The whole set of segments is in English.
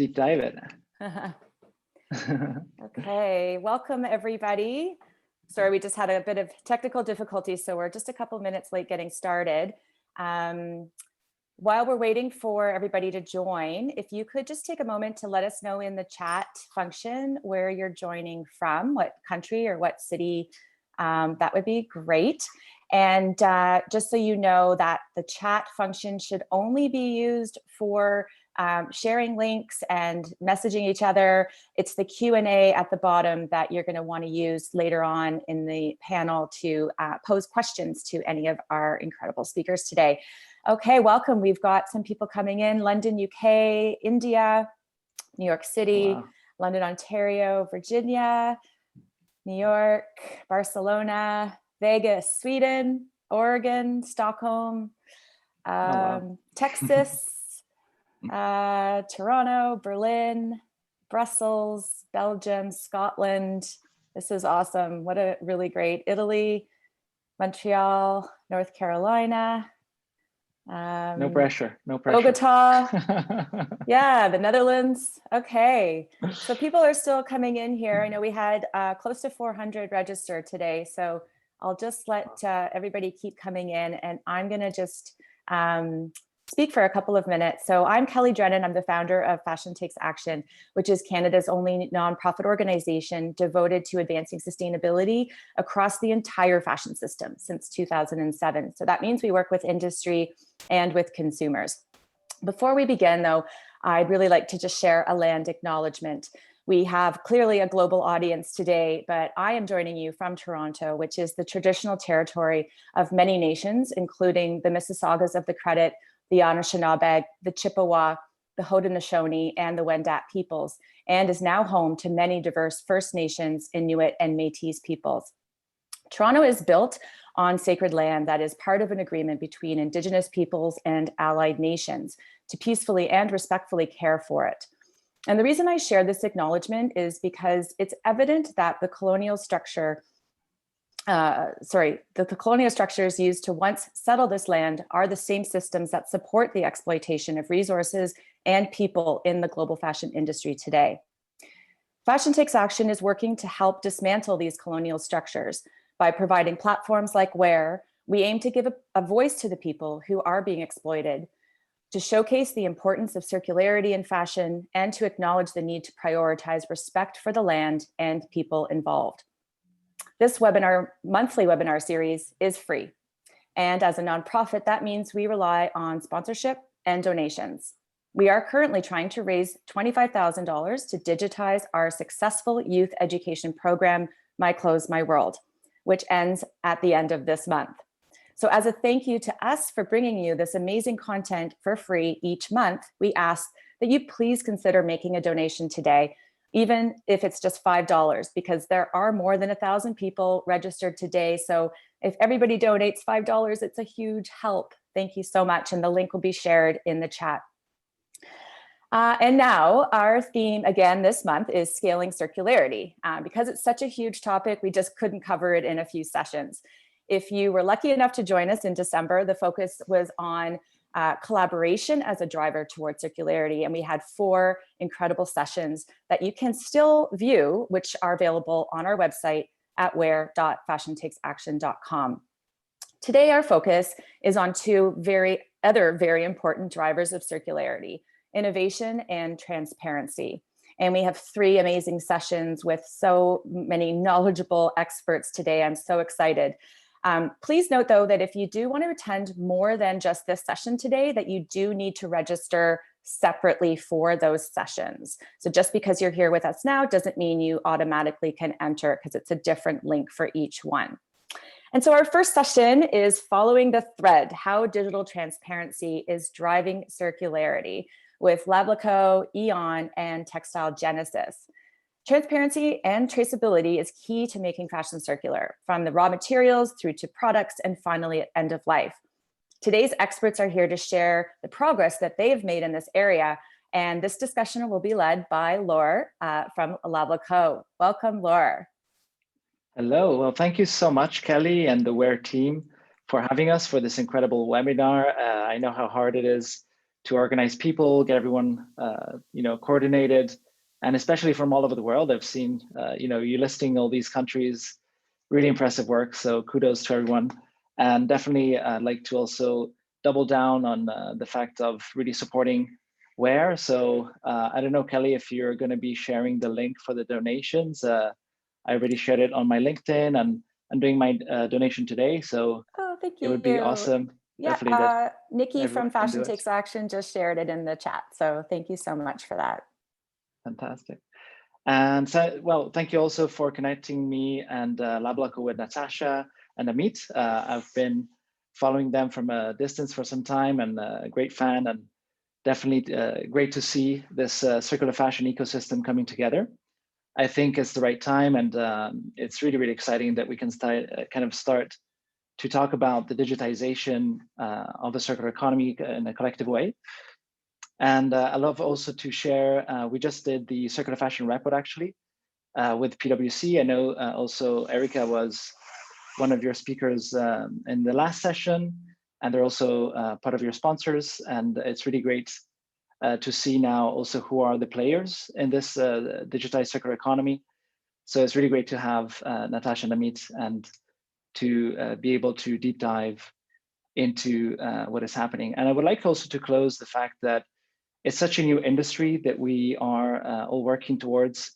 deep dive it. Okay, welcome everybody. Sorry, we just had a bit of technical difficulties, so we're just a couple minutes late getting started. While we're waiting for everybody to join, if you could just take a moment to let us know in the chat function where you're joining from, what country or what city, that would be great. And just so you know that the chat function should only be used for sharing links and messaging each other. It's the Q&A at the bottom that you're going to want to use later on in the panel to pose questions to any of our incredible speakers today. Okay, welcome. We've got some people coming in: London, UK, India, New York City, wow. London, Ontario, Virginia, New York, Barcelona, Vegas, Sweden, Oregon, Stockholm, wow. Texas, Toronto, Berlin, Brussels, Belgium, Scotland. This is awesome. What a really great Italy, Montreal, North Carolina. No pressure, no pressure. Bogota. Yeah, the Netherlands. Okay, so people are still coming in here. I know we had close to 400 registered today, so I'll just let everybody keep coming in, and I'm gonna just speak for a couple of minutes. So I'm Kelly Drennan. I'm the founder of Fashion Takes Action, which is Canada's only nonprofit organization devoted to advancing sustainability across the entire fashion system since 2007. So that means we work with industry and with consumers. Before we begin, though, I'd really like to just share a land acknowledgement. We have clearly a global audience today, but I am joining you from Toronto, which is the traditional territory of many nations, including the Mississaugas of the Credit, the Anishinaabe, the Chippewa, the Haudenosaunee, and the Wendat peoples, and is now home to many diverse First Nations, Inuit, and Métis peoples. Toronto is built on sacred land that is part of an agreement between Indigenous peoples and allied nations to peacefully and respectfully care for it. And the reason I share this acknowledgement is because it's evident that the colonial structure the colonial structures used to once settle this land are the same systems that support the exploitation of resources and people in the global fashion industry today. Fashion Takes Action is working to help dismantle these colonial structures. By providing platforms like WEAR, we aim to give a voice to the people who are being exploited, to showcase the importance of circularity in fashion, and to acknowledge the need to prioritize respect for the land and people involved. This monthly webinar series is free. And as a nonprofit, that means we rely on sponsorship and donations. We are currently trying to raise $25,000 to digitize our successful youth education program, My Clothes, My World, which ends at the end of this month. So as a thank you to us for bringing you this amazing content for free each month, we ask that you please consider making a donation today, even if it's just $5, because there are more than 1,000 people registered today. So if everybody donates $5, it's a huge help. Thank you so much. And the link will be shared in the chat. And now our theme again this month is scaling circularity. Because it's such a huge topic, we just couldn't cover it in a few sessions. If you were lucky enough to join us in December, the focus was on collaboration as a driver towards circularity. And we had 4 incredible sessions that you can still view, which are available on our website at wear.fashiontakesaction.com. Today, our focus is on 2 other very important drivers of circularity: innovation and transparency. And we have 3 amazing sessions with so many knowledgeable experts today. I'm so excited. Please note, though, that if you do want to attend more than just this session today, that you do need to register separately for those sessions. So just because you're here with us now doesn't mean you automatically can enter, because it's a different link for each one. And so our first session is following the thread, how digital transparency is driving circularity, with Lablaco, Eon, and Textile Genesis. Transparency and traceability is key to making fashion circular, from the raw materials through to products and finally at end of life. Today's experts are here to share the progress that they have made in this area, and this discussion will be led by Laura from Lablaco. Welcome, Laura. Hello. Well, thank you so much, Kelly and the WEAR team, for having us for this incredible webinar. I know how hard it is to organize people, get everyone, coordinated, and especially from all over the world. I've seen, you listing all these countries, really impressive work. So kudos to everyone. And definitely I'd like to also double down on the fact of really supporting Where. So I don't know, Kelly, if you're going to be sharing the link for the donations. I already shared it on my LinkedIn, and I'm doing my donation today. So thank it you. would be awesome. Yeah, Definitely that Nikki from everyone can do Fashion it. Takes Action just shared it in the chat. So thank you so much for that. Fantastic. And so, well, thank you also for connecting me and Lablaco with Natasha and Amit. I've been following them from a distance for some time, and a great fan, and definitely great to see this circular fashion ecosystem coming together. I think it's the right time, and it's really, really exciting that we can start to talk about the digitization of the circular economy in a collective way. And I love also to share, we just did the circular fashion report actually with PwC. I know also Erica was one of your speakers in the last session, and they're also part of your sponsors. And it's really great to see now also who are the players in this digitized circular economy. So it's really great to have Natasha and Amit, and to be able to deep dive into what is happening. And I would like also to close the fact that it's such a new industry that we are all working towards,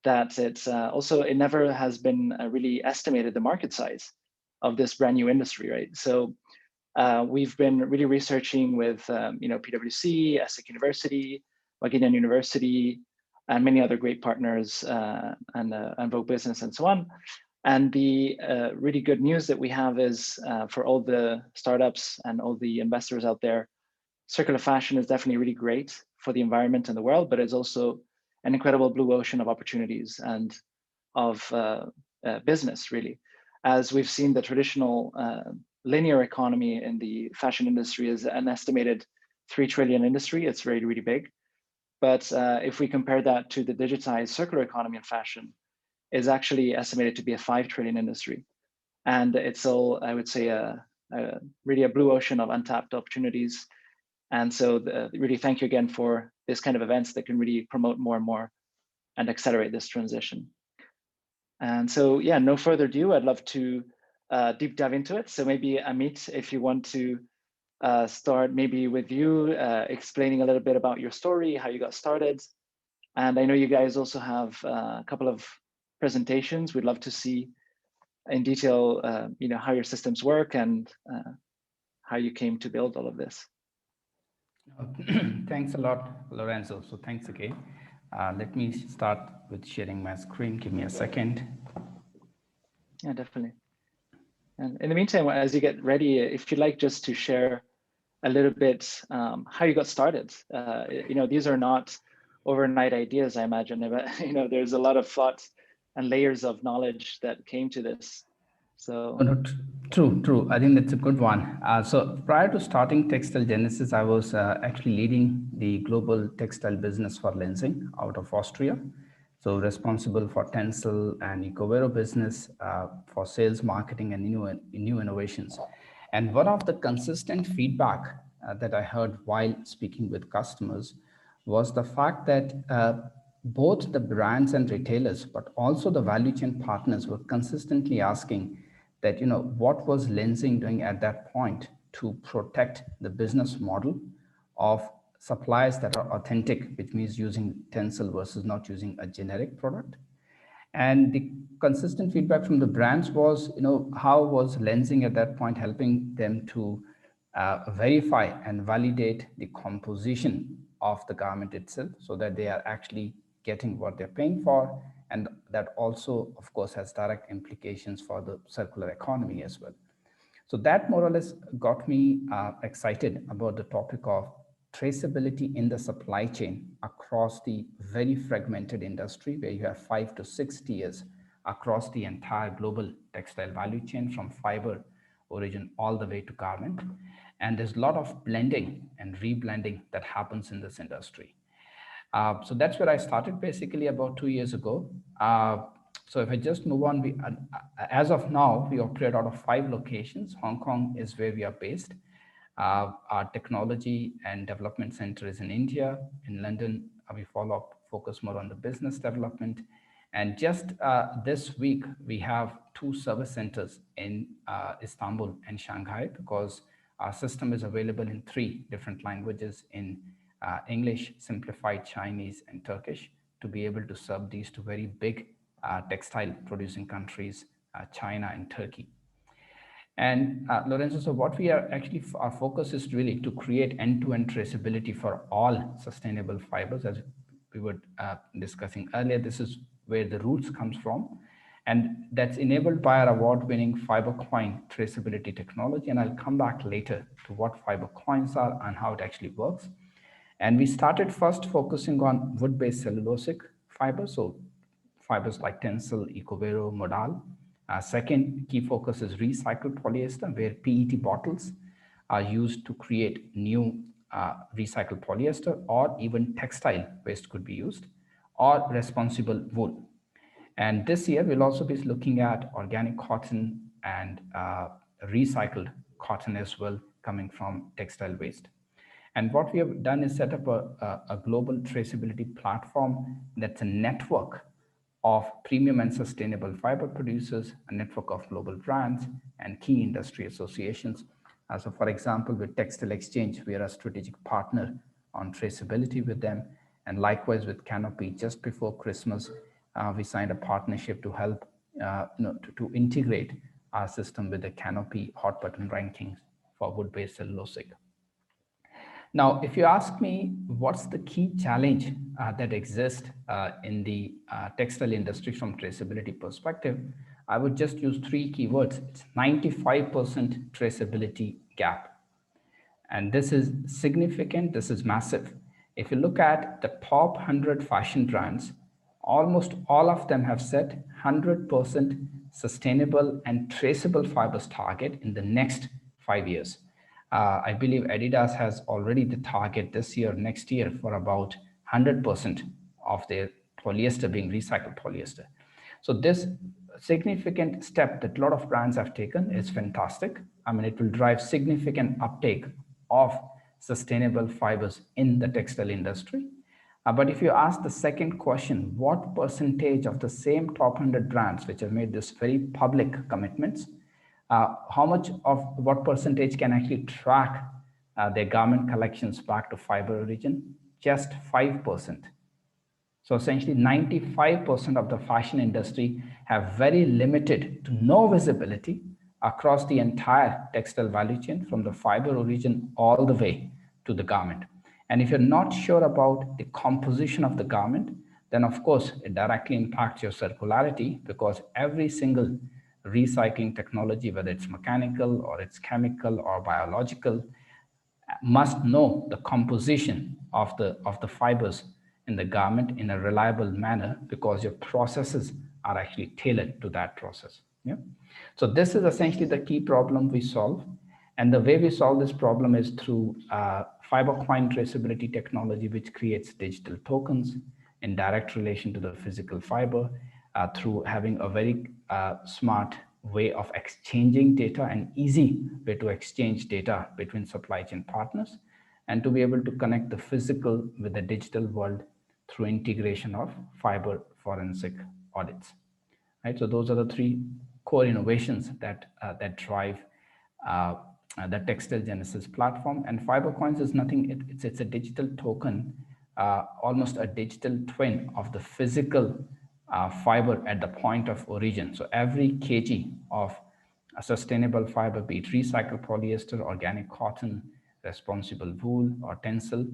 that it's also, it never has been really estimated the market size of this brand new industry, right? So we've been really researching with PwC, ESSEC University, Wageningen University, and many other great partners, and Vogue Business and so on. And the really good news that we have is for all the startups and all the investors out there, circular fashion is definitely really great for the environment and the world, but it's also an incredible blue ocean of opportunities and of business, really. As we've seen, the traditional linear economy in the fashion industry is an estimated 3 trillion industry. It's really, really big. But if we compare that to the digitized circular economy in fashion, is actually estimated to be a 5 trillion industry. And it's all, I would say, really a blue ocean of untapped opportunities. And so really thank you again for this kind of events that can really promote more and more and accelerate this transition. And so, yeah, no further ado, I'd love to deep dive into it. So maybe Amit, if you want to start maybe with you explaining a little bit about your story, how you got started. And I know you guys also have a couple of presentations. We'd love to see in detail, how your systems work and how you came to build all of this. Thanks a lot, Lorenzo. So thanks again. Let me start with sharing my screen. Give me a second. Yeah, definitely. And in the meantime, as you get ready, if you'd like just to share a little bit how you got started. These are not overnight ideas, I imagine, but there's a lot of thought and layers of knowledge that came to this. So no, true. I think that's a good one. So prior to starting Textile Genesis, I was actually leading the global textile business for Lenzing out of Austria. So responsible for Tencel and Ecovero business for sales, marketing, and new innovations. And one of the consistent feedback that I heard while speaking with customers was the fact that both the brands and retailers, but also the value chain partners were consistently asking that, what was Lenzing doing at that point to protect the business model of suppliers that are authentic, which means using Tencel versus not using a generic product. And the consistent feedback from the brands was, how was Lenzing at that point helping them to verify and validate the composition of the garment itself so that they are actually getting what they're paying for. And that also, of course, has direct implications for the circular economy as well. So that more or less got me excited about the topic of traceability in the supply chain across the very fragmented industry where you have 5 to 6 tiers across the entire global textile value chain from fiber origin all the way to garment. And there's a lot of blending and reblending that happens in this industry. So that's where I started basically about 2 years ago. So if I just move on, as of now, we operate out of 5 locations. Hong Kong is where we are based. Our technology and development center is in India. In London, we focus more on the business development. And just this week, we have 2 service centers in Istanbul and Shanghai, because our system is available in 3 different languages, in English, Simplified, Chinese, and Turkish, to be able to serve these 2 very big textile producing countries, China and Turkey. And Lorenzo, so what we are actually, our focus is really to create end-to-end traceability for all sustainable fibers. As we were discussing earlier, this is where the roots comes from. And that's enabled by our award-winning fiber coin traceability technology. And I'll come back later to what fiber coins are and how it actually works. And we started first focusing on wood-based cellulosic fibers, so fibers like Tencel, Ecovero, Modal. Second key focus is recycled polyester, where PET bottles are used to create new recycled polyester, or even textile waste could be used, or responsible wool. And this year, we'll also be looking at organic cotton and recycled cotton as well, coming from textile waste. And what we have done is set up a global traceability platform that's a network of premium and sustainable fiber producers, a network of global brands and key industry associations. So for example, with Textile Exchange, we are a strategic partner on traceability with them. And likewise with Canopy, just before Christmas, we signed a partnership to help to integrate our system with the Canopy hot button rankings for wood-based cellulosic. Now, if you ask me what's the key challenge that exists in the textile industry from traceability perspective, I would just use 3 keywords. It's 95% traceability gap. And this is significant, this is massive. If you look at the top 100 fashion brands, almost all of them have set 100% sustainable and traceable fibers target in the next 5 years. I believe Adidas has already the target this year, next year, for about 100% of their polyester being recycled polyester. So this significant step that a lot of brands have taken is fantastic. I mean, it will drive significant uptake of sustainable fibers in the textile industry. But if you ask the second question, what percentage of the same top 100 brands which have made this very public commitments, how much of what percentage can actually track their garment collections back to fiber origin? Just 5%. So essentially 95% of the fashion industry have very limited to no visibility across the entire textile value chain, from the fiber origin all the way to the garment. And if you're not sure about the composition of the garment, then of course it directly impacts your circularity, because every single recycling technology, whether it's mechanical or it's chemical or biological, must know the composition of the fibers in the garment in a reliable manner, because your processes are actually tailored to that process. Yeah. So this is essentially the key problem we solve. And the way we solve this problem is through fiber coin traceability technology, which creates digital tokens in direct relation to the physical fiber, through having a very smart way of exchanging data, and easy way to exchange data between supply chain partners, and to be able to connect the physical with the digital world through integration of fiber forensic audits. Right. So those are the 3 core innovations that drive the Textile Genesis platform. And fiber coins is nothing. It's a digital token, almost a digital twin of the physical fiber at the point of origin. So every kg of a sustainable fiber, be it recycled polyester, organic cotton, responsible wool, or Tencel,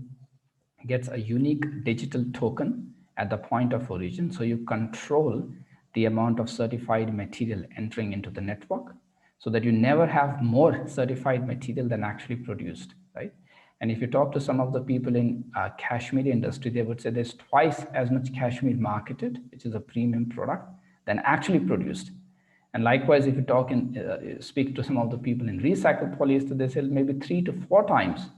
gets a unique digital token at the point of origin. So you control the amount of certified material entering into the network, so that you never have more certified material than actually produced, right? And if you talk to some of the people in cashmere industry, they would say there's twice as much cashmere marketed, which is a premium product, than actually produced. And likewise, if you talk and speak to some of the people in recycled polyester, they say maybe 3 to 4 times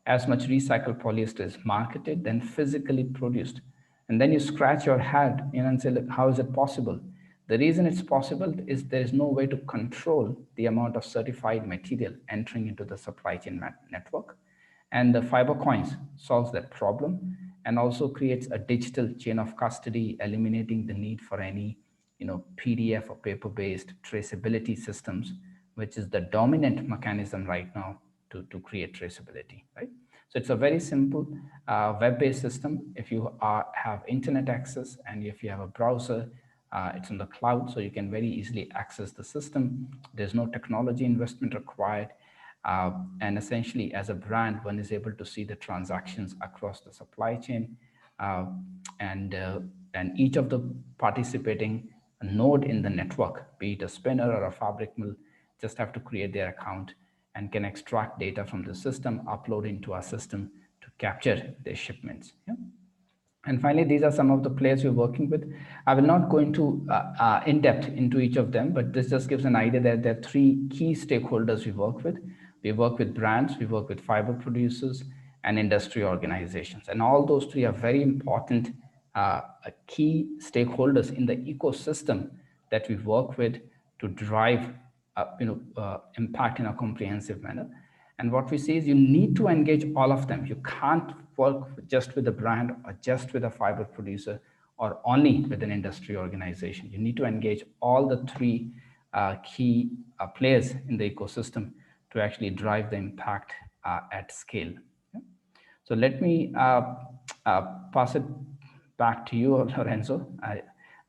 as much recycled polyester is marketed than physically produced. And then you scratch your head and say, look, how is it possible The reason it's possible is there is no way to control the amount of certified material entering into the supply chain network. And the fiber coins solves that problem and also creates a digital chain of custody, eliminating the need for any PDF or paper-based traceability systems, which is the dominant mechanism right now to create traceability, right? So it's a very simple web-based system. If you have internet access and if you have a browser, it's on the cloud, so you can very easily access the system. There's no technology investment required. And essentially, as a brand, one is able to see the transactions across the supply chain. And each of the participating node in the network, be it a spinner or a fabric mill, just have to create their account and can extract data from the system, upload into our system to capture their shipments. Yeah? And finally, these are some of the players we're working with. I will not go into in depth into each of them, but this just gives an idea that there are three key stakeholders we work with. We work with brands, we work with fiber producers, and industry organizations. And all those three are very important key stakeholders in the ecosystem that we work with to drive impact in a comprehensive manner. And what we see is you need to engage all of them. You can't work just with a brand or just with a fiber producer or only with an industry organization. You need to engage all the three key players in the ecosystem to actually drive the impact at scale. Yeah? So let me pass it back to you, Lorenzo. I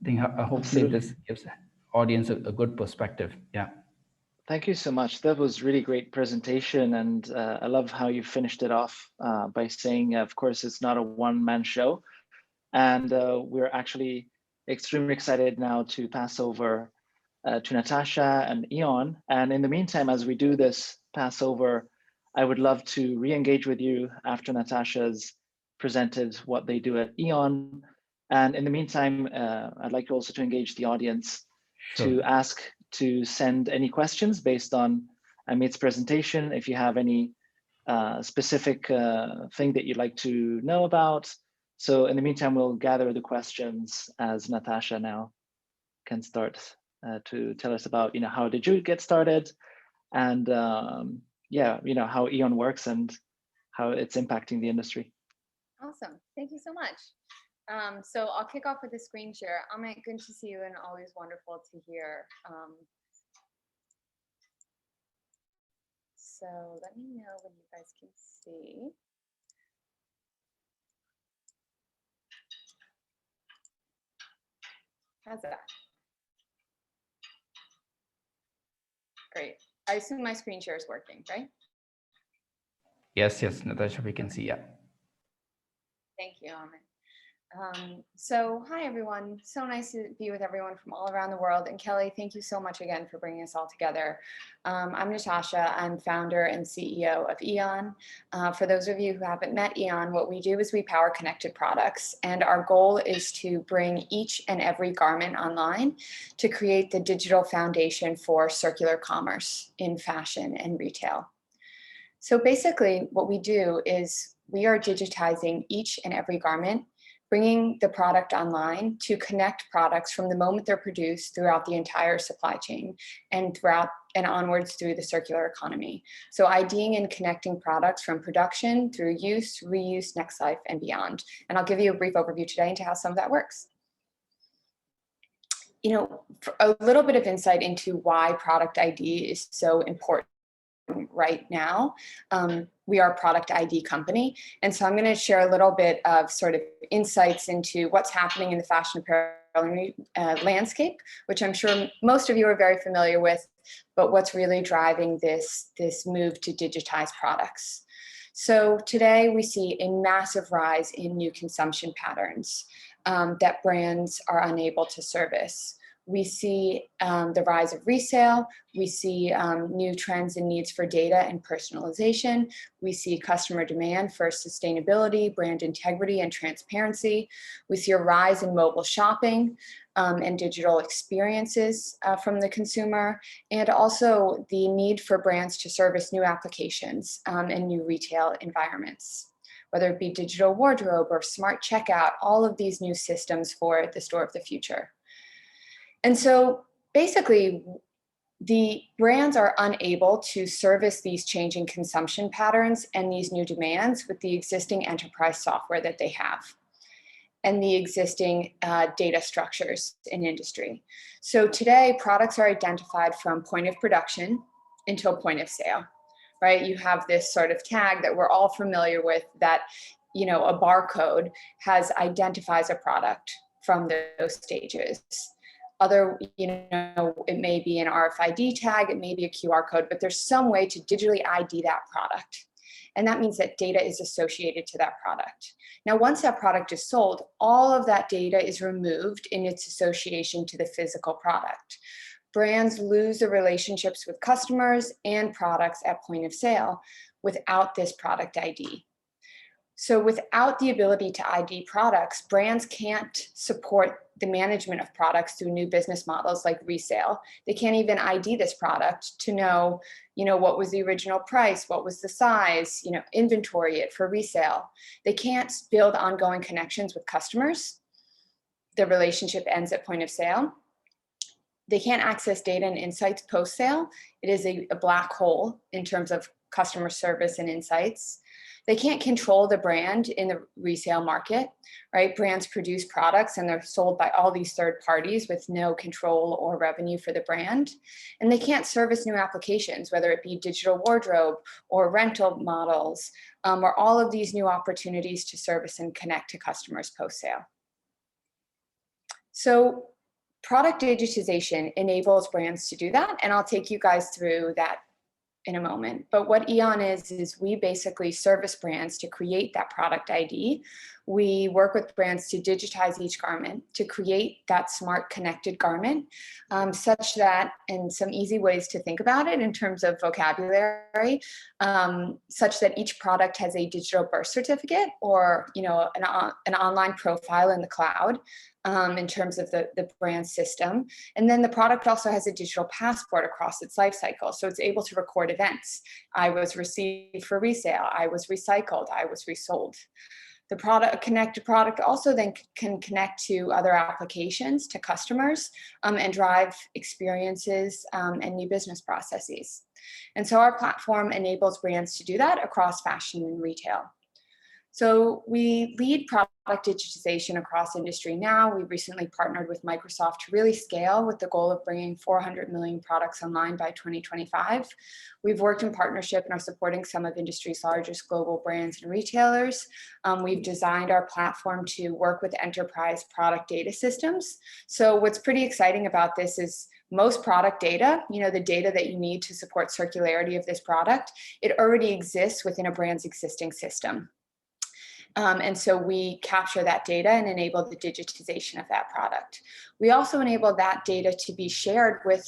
think hopefully this gives the audience a good perspective. Yeah. Thank you so much. That was really great presentation. And I love how you finished it off by saying, of course, it's not a one-man show. And we're actually extremely excited now to pass over to Natasha and Eon. And in the meantime, as we do this passover, I would love to re-engage with you after Natasha's presented what they do at Eon. And in the meantime, I'd like also to engage the audience to ask to send any questions based on Amit's presentation. If you have any specific thing that you'd like to know about. So in the meantime, we'll gather the questions as Natasha now can start to tell us about, how did you get started, and yeah, how Eon works and how it's impacting the industry. Awesome, thank you so much. So I'll kick off with a screen share. Amit, good to see you and always wonderful to hear. So let me know when you guys can see. How's that? Great. I assume my screen share is working, right? Yes, Natasha, we can see, yeah. Thank you, Amit. So hi, everyone. So nice to be with everyone from all around the world. And Kelly, thank you so much again for bringing us all together. I'm Natasha. I'm founder and CEO of Eon. For those of you who haven't met Eon, what we do is we power connected products. And our goal is to bring each and every garment online to create the digital foundation for circular commerce in fashion and retail. So basically what we do is we are digitizing each and every garment, bringing the product online to connect products from the moment they're produced throughout the entire supply chain and throughout and onwards through the circular economy. So IDing and connecting products from production through use, reuse, next life, and beyond. And I'll give you a brief overview today into how some of that works. For a little bit of insight into why product ID is so important right now. We are a product ID company. And so I'm going to share a little bit of sort of insights into what's happening in the fashion apparel landscape, which I'm sure most of you are very familiar with, but what's really driving this move to digitize products. So today we see a massive rise in new consumption patterns that brands are unable to service. We see the rise of resale. We see new trends and needs for data and personalization. We see customer demand for sustainability, brand integrity, and transparency. We see a rise in mobile shopping and digital experiences from the consumer, and also the need for brands to service new applications and new retail environments, whether it be digital wardrobe or smart checkout, all of these new systems for the store of the future. And so basically, the brands are unable to service these changing consumption patterns and these new demands with the existing enterprise software that they have and the existing data structures in industry. So today, products are identified from point of production until point of sale, right? You have this sort of tag that we're all familiar with that, you know, a barcode identifies a product from those stages. Other, you know, it may be an RFID tag, it may be a QR code, but there's some way to digitally ID that product. And that means that data is associated to that product. Now, once that product is sold, all of that data is removed in its association to the physical product. Brands lose the relationships with customers and products at point of sale without this product ID. So without the ability to ID products, brands can't support the management of products through new business models like resale. They can't even ID this product to know, you know, what was the original price, what was the size, you know, inventory it for resale. They can't build ongoing connections with customers. The relationship ends at point of sale. They can't access data and insights post-sale. It is a black hole in terms of customer service and insights. They can't control the brand in the resale market, right? Brands produce products and they're sold by all these third parties with no control or revenue for the brand. And they can't service new applications, whether it be digital wardrobe or rental models, or all of these new opportunities to service and connect to customers post-sale. So product digitization enables brands to do that. And I'll take you guys through that in a moment. But what Eon is we basically service brands to create that product ID. We work with brands to digitize each garment, to create that smart connected garment, such that, and some easy ways to think about it in terms of vocabulary, such that each product has a digital birth certificate or, you know, an online profile in the cloud. In terms of the brand system. And then the product also has a digital passport across its life cycle. So it's able to record events. I was received for resale. I was recycled. I was resold. The connected product also then can connect to other applications, to customers, and drive experiences and new business processes. And so our platform enables brands to do that across fashion and retail. So we lead product digitization across industry now. We recently partnered with Microsoft to really scale with the goal of bringing 400 million products online by 2025. We've worked in partnership and are supporting some of industry's largest global brands and retailers. We've designed our platform to work with enterprise product data systems. So what's pretty exciting about this is most product data, you know, the data that you need to support circularity of this product, it already exists within a brand's existing system. And so we capture that data and enable the digitization of that product. We also enable that data to be shared with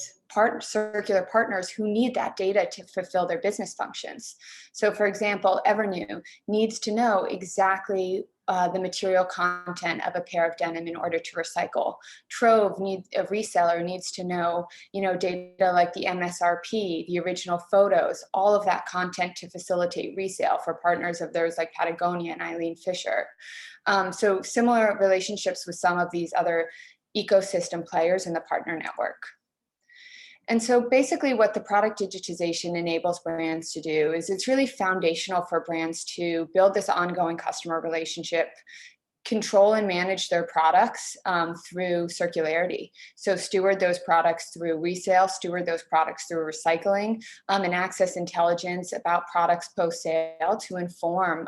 circular partners who need that data to fulfill their business functions. So for example, Evernew needs to know exactly the material content of a pair of denim in order to recycle. Trove a reseller needs to know, you know, data like the MSRP, the original photos, all of that content to facilitate resale for partners of theirs like Patagonia and Eileen Fisher. So similar relationships with some of these other ecosystem players in the partner network. And so basically what the product digitization enables brands to do is it's really foundational for brands to build this ongoing customer relationship, control and manage their products through circularity. So steward those products through resale, steward those products through recycling, and access intelligence about products post-sale to inform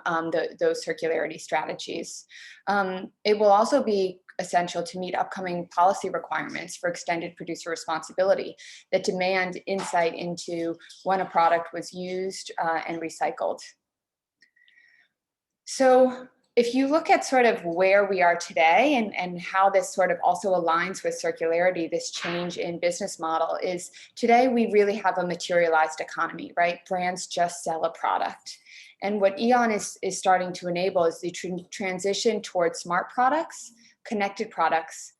those circularity strategies. It will also be essential to meet upcoming policy requirements for extended producer responsibility that demand insight into when a product was used and recycled. So if you look at sort of where we are today and how this sort of also aligns with circularity, this change in business model is today we really have a materialized economy, right? Brands just sell a product. And what Eon is starting to enable is the transition towards smart products, connected products,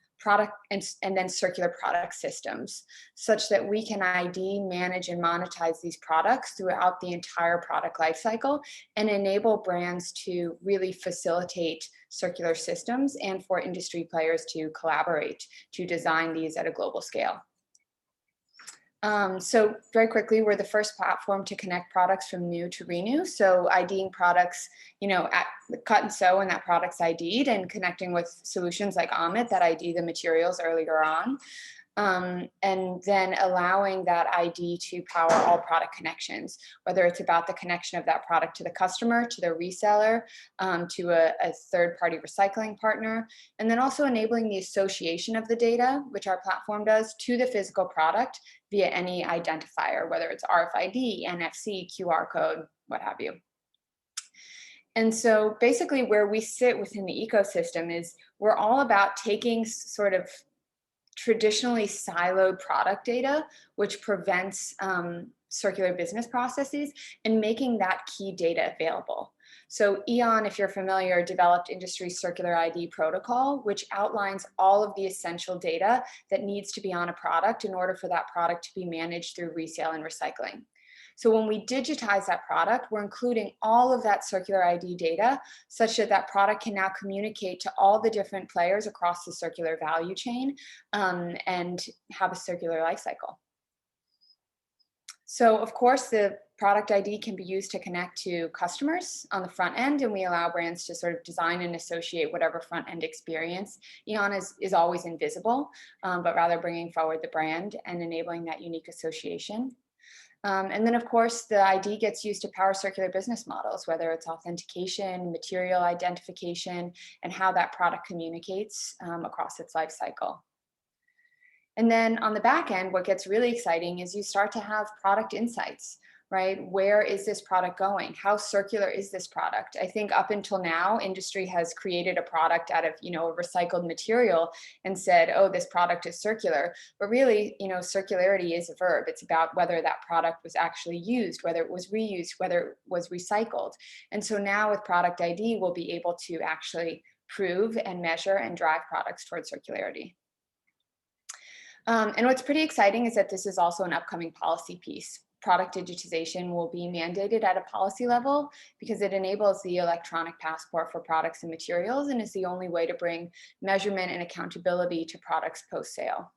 and then circular product systems, such that we can ID, manage, and monetize these products throughout the entire product lifecycle and enable brands to really facilitate circular systems and for industry players to collaborate to design these at a global scale. So very quickly, we're the first platform to connect products from new to renew. So IDing products, at the cut and sew, and that product's ID'd, and connecting with solutions like Amit that ID the materials earlier on. And then allowing that ID to power all product connections, whether it's about the connection of that product to the customer, to the reseller, to a third-party recycling partner, and then also enabling the association of the data, which our platform does, to the physical product via any identifier, whether it's RFID, NFC, QR code, what have you. And so basically where we sit within the ecosystem is we're all about taking sort of traditionally siloed product data, which prevents circular business processes, and making that key data available. So Eon, if you're familiar, developed industry circular ID protocol, which outlines all of the essential data that needs to be on a product in order for that product to be managed through resale and recycling. So when we digitize that product, we're including all of that circular ID data such that that product can now communicate to all the different players across the circular value chain and have a circular life cycle. So of course, the product ID can be used to connect to customers on the front end, and we allow brands to sort of design and associate whatever front end experience. Eon is always invisible, but rather bringing forward the brand and enabling that unique association. And then, of course, the ID gets used to power circular business models, whether it's authentication, material identification, and how that product communicates across its life cycle. And then on the back end, what gets really exciting is you start to have product insights, right? Where is this product going? How circular is this product? I think up until now, industry has created a product out of, a recycled material and said, oh, this product is circular. But really, circularity is a verb. It's about whether that product was actually used, whether it was reused, whether it was recycled. And so now with product ID, we'll be able to actually prove and measure and drive products towards circularity. And what's pretty exciting is that this is also an upcoming policy piece. Product digitization will be mandated at a policy level because it enables the electronic passport for products and materials and is the only way to bring measurement and accountability to products post-sale.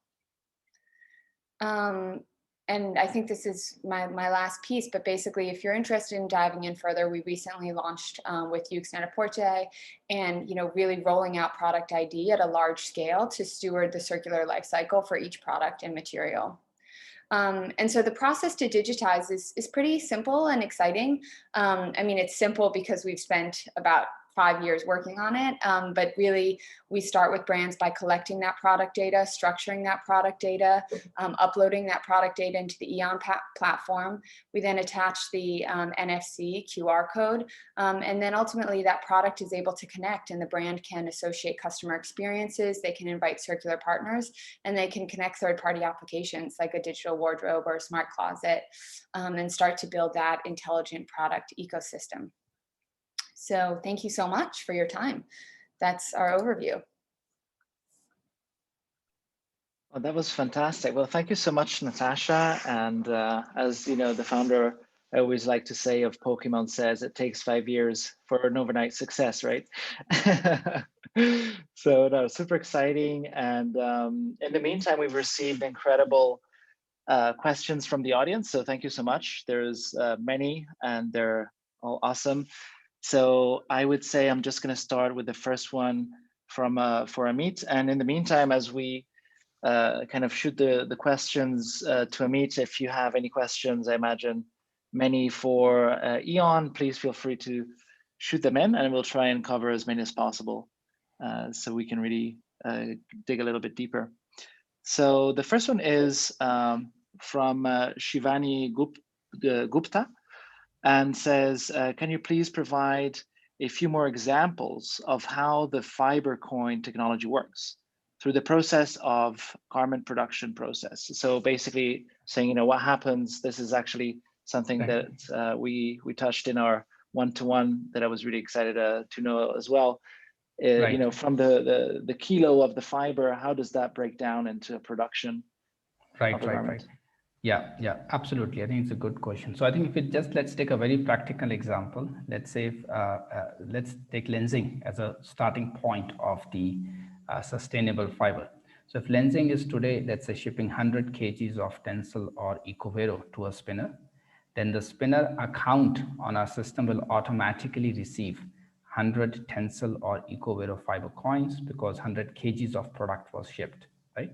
And I think this is my last piece, but basically, if you're interested in diving in further, we recently launched with Yux Net-a-Porter and really rolling out product ID at a large scale to steward the circular life cycle for each product and material. And so the process to digitize is pretty simple and exciting. I mean, it's simple because we've spent about 5 years working on it, but really we start with brands by collecting that product data, structuring that product data, uploading that product data into the Eon platform. We then attach the NFC QR code, and then ultimately that product is able to connect and the brand can associate customer experiences, they can invite circular partners, and they can connect third-party applications like a digital wardrobe or a smart closet, and start to build that intelligent product ecosystem. So thank you so much for your time. That's our overview. Well, that was fantastic. Well, thank you so much, Natasha. And as you know, the founder, I always like to say of Pokemon says, it takes 5 years for an overnight success, right? So no, super exciting. And in the meantime, we've received incredible questions from the audience. So thank you so much. There's many and they're all awesome. So I would say I'm just going to start with the first one from for Amit. And in the meantime, as we kind of shoot the questions to Amit, if you have any questions, I imagine many for Eon, please feel free to shoot them in and we'll try and cover as many as possible so we can really dig a little bit deeper. So the first one is from Shivani Gupta. And says, can you please provide a few more examples of how the fiber coin technology works through the process of garment production process? So basically saying, what happens, this is actually something that we touched in our one-to-one that I was really excited to know as well. Right. From the kilo of the fiber, how does that break down into a production? Right. Yeah, absolutely. I think it's a good question. So I think if it just, let's take a very practical example. Let's say, let's take lensing as a starting point of the sustainable fiber. So if lensing is today, let's say shipping 100 kgs of Tencel or EcoVero to a spinner, then the spinner account on our system will automatically receive 100 Tencel or EcoVero fiber coins because 100 kgs of product was shipped, right?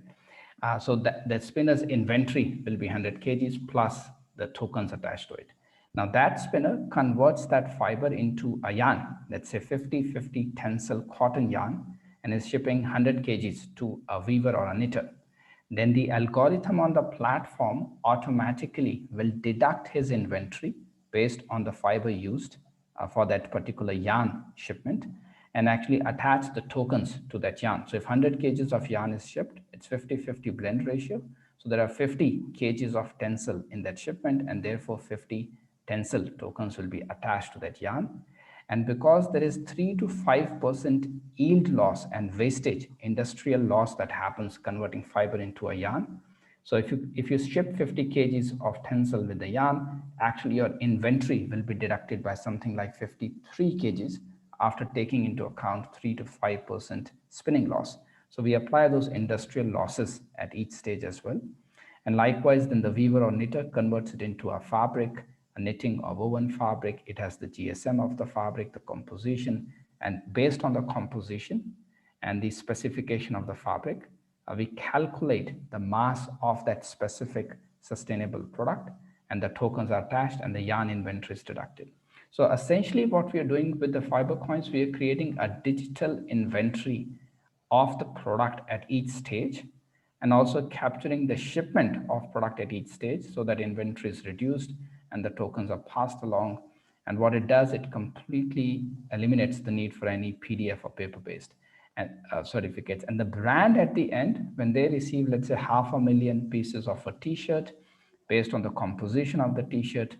So that spinner's inventory will be 100 kgs plus the tokens attached to it. Now that spinner converts that fiber into a yarn, let's say 50-50 Tencel cotton yarn, and is shipping 100 kgs to a weaver or a knitter. Then the algorithm on the platform automatically will deduct his inventory based on the fiber used for that particular yarn shipment and actually attach the tokens to that yarn. So if 100 kgs of yarn is shipped, it's 50-50 blend ratio. So there are 50 kgs of Tencel in that shipment, and therefore 50 Tencel tokens will be attached to that yarn. And because there is 3 to 5% yield loss and wastage, industrial loss that happens converting fiber into a yarn. So if you ship 50 kgs of Tencel with the yarn, actually your inventory will be deducted by something like 53 kgs after taking into account 3 to 5% spinning loss. So we apply those industrial losses at each stage as well. And likewise, then the weaver or knitter converts it into a fabric, a knitting or woven fabric. It has the GSM of the fabric, the composition, and based on the composition and the specification of the fabric, we calculate the mass of that specific sustainable product, and the tokens are attached and the yarn inventory is deducted. So essentially what we are doing with the fiber coins, we are creating a digital inventory of the product at each stage, and also capturing the shipment of product at each stage so that inventory is reduced and the tokens are passed along. And what it does, it completely eliminates the need for any PDF or paper-based and certificates. And the brand at the end, when they receive, let's say 500,000 pieces of a t-shirt, based on the composition of the t-shirt,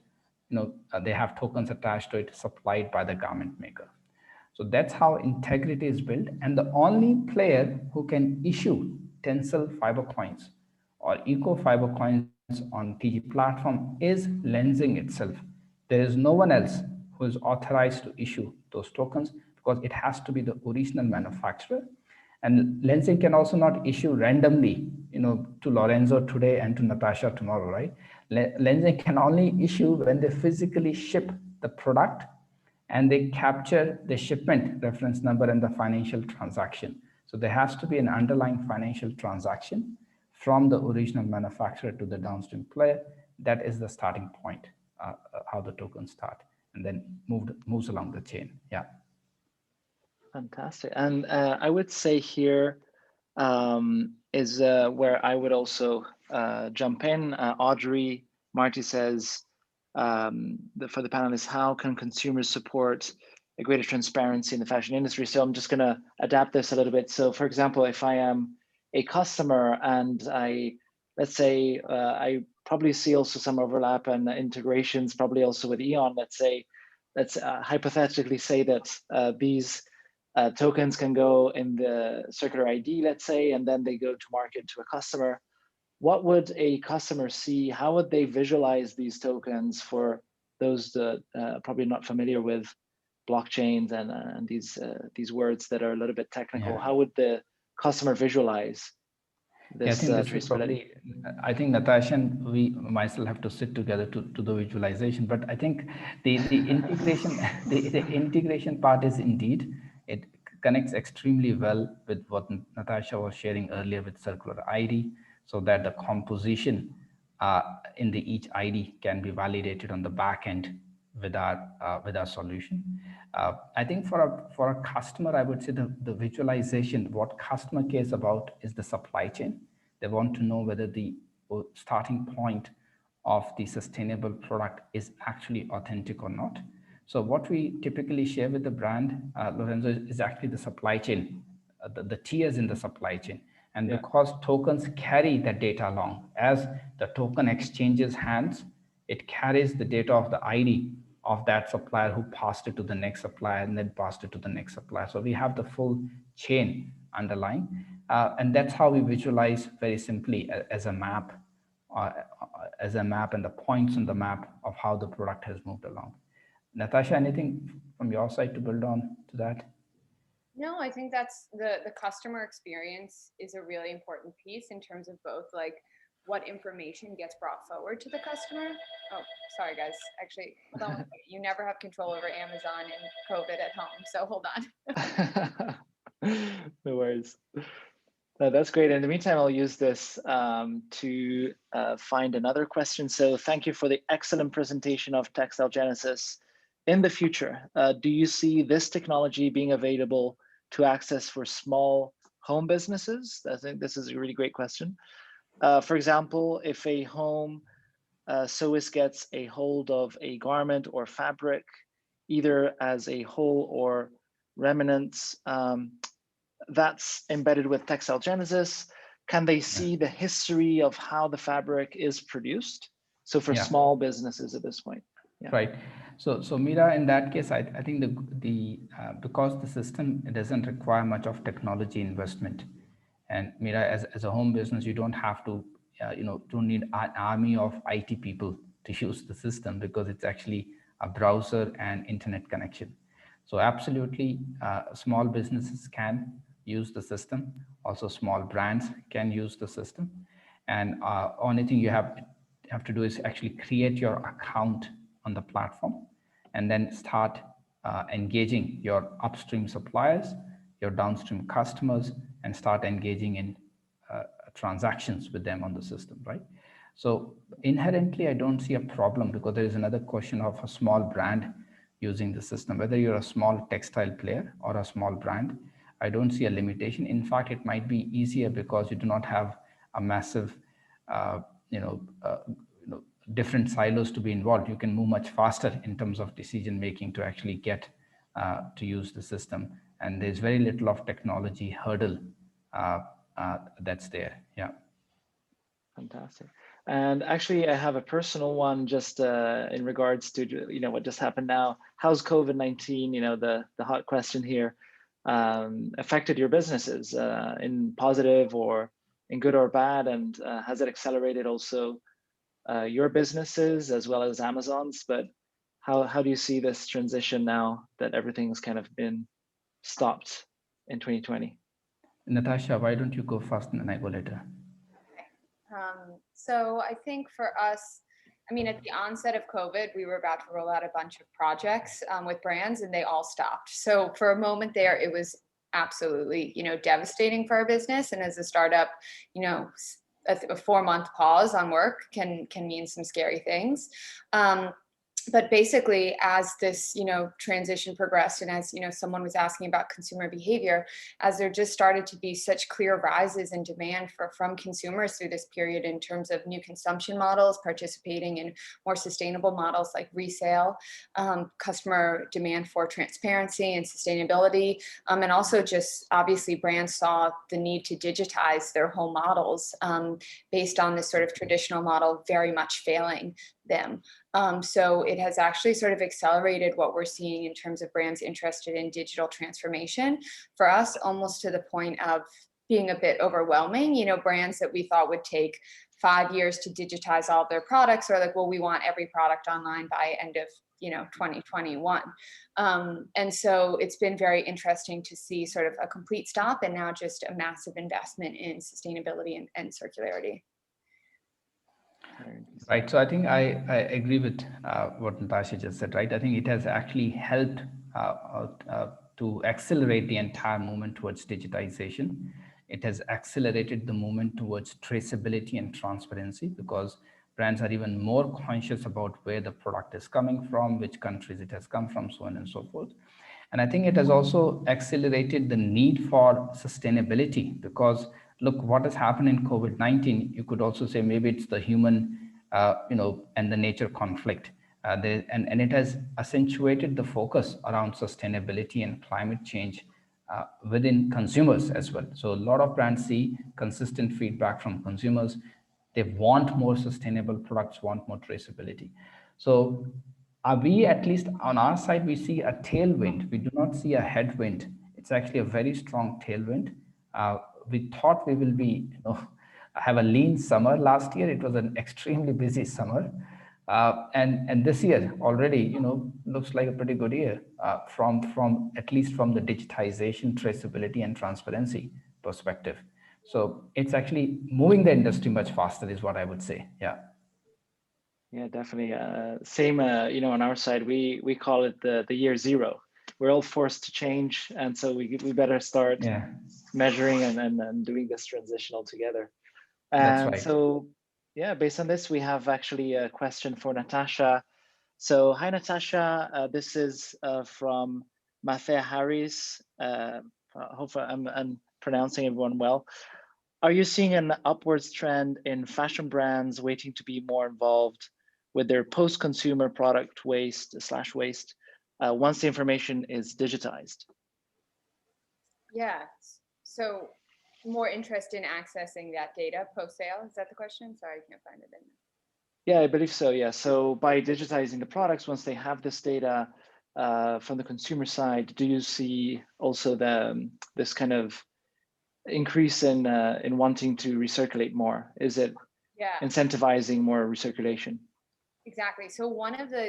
they have tokens attached to it supplied by the garment maker. So that's how integrity is built. And the only player who can issue Tencel fiber coins or eco fiber coins on TG platform is lensing itself. There is no one else who is authorized to issue those tokens because it has to be the original manufacturer. And lensing can also not issue randomly, to Lorenzo today and to Natasha tomorrow, right? Lensing can only issue when they physically ship the product and they capture the shipment reference number and the financial transaction. So there has to be an underlying financial transaction from the original manufacturer to the downstream player. That is the starting point, how the tokens start, and then moves along the chain. Yeah. Fantastic. And I would say here is where I would also jump in. Audrey Marty says, for the panelists, how can consumers support a greater transparency in the fashion industry? So I'm just going to adapt this a little bit. So for example, if I am a customer and let's say I probably see also some overlap and integrations, probably also with Eon, let's hypothetically say that these tokens can go in the circular ID, let's say, and then they go to market to a customer. What would a customer see? How would they visualize these tokens for those that probably not familiar with blockchains and these words that are a little bit technical? Yeah. How would the customer visualize this traceability? I think Natasha and we myself have to sit together to do the visualization. But I think the integration the integration part is indeed, it connects extremely well with what Natasha was sharing earlier with circular ID, so that the composition in the each ID can be validated on the back end with our solution. I think for a customer, I would say the visualization, what customer cares about is the supply chain. They want to know whether the starting point of the sustainable product is actually authentic or not. So what we typically share with the brand, Lorenzo, is actually the supply chain, the tiers in the supply chain. And because tokens carry that data along, as the token exchanges hands, it carries the data of the ID of that supplier who passed it to the next supplier and then passed it to the next supplier. So we have the full chain underlying. And that's how we visualize very simply as a map as a map and the points on the map of how the product has moved along. Natasha, anything from your side to build on to that? No, I think that's the customer experience is a really important piece in terms of both like what information gets brought forward to the customer. Oh, sorry guys. Actually, hold on one second. You never have control over Amazon and COVID at home. So hold on. No worries. That's great. In the meantime, I'll use this to find another question. So thank you for the excellent presentation of Textile Genesis. In the future, do you see this technology being available to access for small home businesses? I think this is a really great question. For example, if a home sewist gets a hold of a garment or fabric, either as a whole or remnants, that's embedded with Textile Genesis, can they see the history of how the fabric is produced? So for small businesses at this point. Yeah. Right. So Meera, in that case, I think because the system, it doesn't require much of technology investment. And Meera, as a home business, you don't have to, don't need an army of IT people to use the system, because it's actually a browser and internet connection. So absolutely, small businesses can use the system. Also, small brands can use the system. And only thing you have to do is actually create your account on the platform, and then start engaging your upstream suppliers, your downstream customers, and start engaging in transactions with them on the system, right? So inherently, I don't see a problem, because there is another question of a small brand using the system. Whether you're a small textile player or a small brand, I don't see a limitation. In fact, it might be easier because you do not have a massive, different silos to be involved. You can move much faster in terms of decision making to actually get to use the system. And there's very little of technology hurdle that's there. Yeah. Fantastic. And actually, I have a personal one just in regards to what just happened now. How's COVID-19, the hot question here, affected your businesses in positive or in good or bad? And has it accelerated also your businesses as well as Amazon's? But how do you see this transition now that everything's kind of been stopped in 2020? Natasha, why don't you go first and then I go later? So I think for us, I mean, at the onset of COVID, we were about to roll out a bunch of projects with brands, and they all stopped. So for a moment there, it was absolutely, devastating for our business. And as a startup, a 4-month pause on work can mean some scary things. But basically, as this, transition progressed, and as, someone was asking about consumer behavior, as there just started to be such clear rises in demand from consumers through this period in terms of new consumption models, participating in more sustainable models like resale, customer demand for transparency and sustainability, and also just obviously brands saw the need to digitize their whole models based on this sort of traditional model very much failing them. So it has actually sort of accelerated what we're seeing in terms of brands interested in digital transformation. For us, almost to the point of being a bit overwhelming. Brands that we thought would take 5 years to digitize all of their products are like, well, we want every product online by end of 2021. And so it's been very interesting to see sort of a complete stop and now just a massive investment in sustainability and circularity. Right. So I think I agree with what Natasha just said, right? I think it has actually helped to accelerate the entire movement towards digitization. It has accelerated the movement towards traceability and transparency, because brands are even more conscious about where the product is coming from, which countries it has come from, so on and so forth. And I think it has also accelerated the need for sustainability, because look, what has happened in COVID-19, you could also say maybe it's the human, and the nature conflict. And it has accentuated the focus around sustainability and climate change within consumers as well. So a lot of brands see consistent feedback from consumers. They want more sustainable products, want more traceability. So we, at least on our side, we see a tailwind. We do not see a headwind. It's actually a very strong tailwind. We thought we will be I have a lean summer last year. It was an extremely busy summer. And this year already, looks like a pretty good year from at least from the digitization, traceability, and transparency perspective. So it's actually moving the industry much faster, is what I would say. Yeah. Yeah, definitely. Same, on our side, we call it the year zero. We're all forced to change, and so we better start measuring and doing this transition all together. That's And right. so, yeah, based on this, we have actually a question for Natasha. So, hi, Natasha. This is from Mathea Harris. Hopefully, I'm pronouncing everyone well. Are you seeing an upwards trend in fashion brands waiting to be more involved with their post-consumer product waste once the information is digitized? Yeah. So more interest in accessing that data post-sale? Is that the question? Sorry, I can't find it in. Yeah, I believe so. Yeah. So by digitizing the products, once they have this data from the consumer side, do you see also this kind of increase in wanting to recirculate more? Is it incentivizing more recirculation? Exactly. So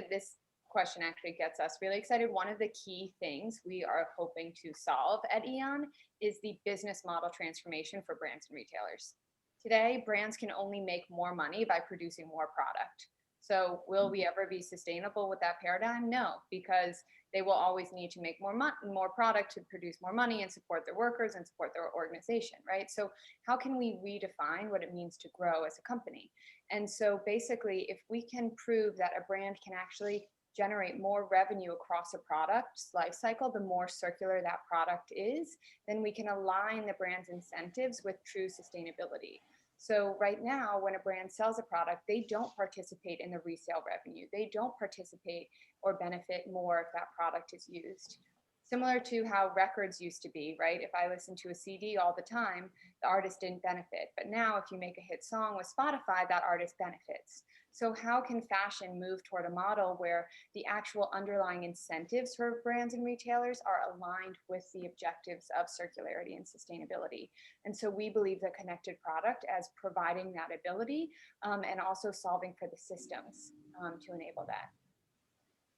this question actually gets us really excited. One of the key things we are hoping to solve at Eon is the business model transformation for brands and retailers. Today, brands can only make more money by producing more product. So will we ever be sustainable with that paradigm? No, because they will always need to make more product to produce more money and support their workers and support their organization, right? So how can we redefine what it means to grow as a company? And so basically, if we can prove that a brand can actually generate more revenue across a product's life cycle, the more circular that product is, then we can align the brand's incentives with true sustainability. So right now, when a brand sells a product, they don't participate in the resale revenue. They don't participate or benefit more if that product is used. Similar to how records used to be, right? If I listened to a CD all the time, the artist didn't benefit. But now if you make a hit song with Spotify, that artist benefits. So how can fashion move toward a model where the actual underlying incentives for brands and retailers are aligned with the objectives of circularity and sustainability? And so we believe the connected product as providing that ability and also solving for the systems to enable that.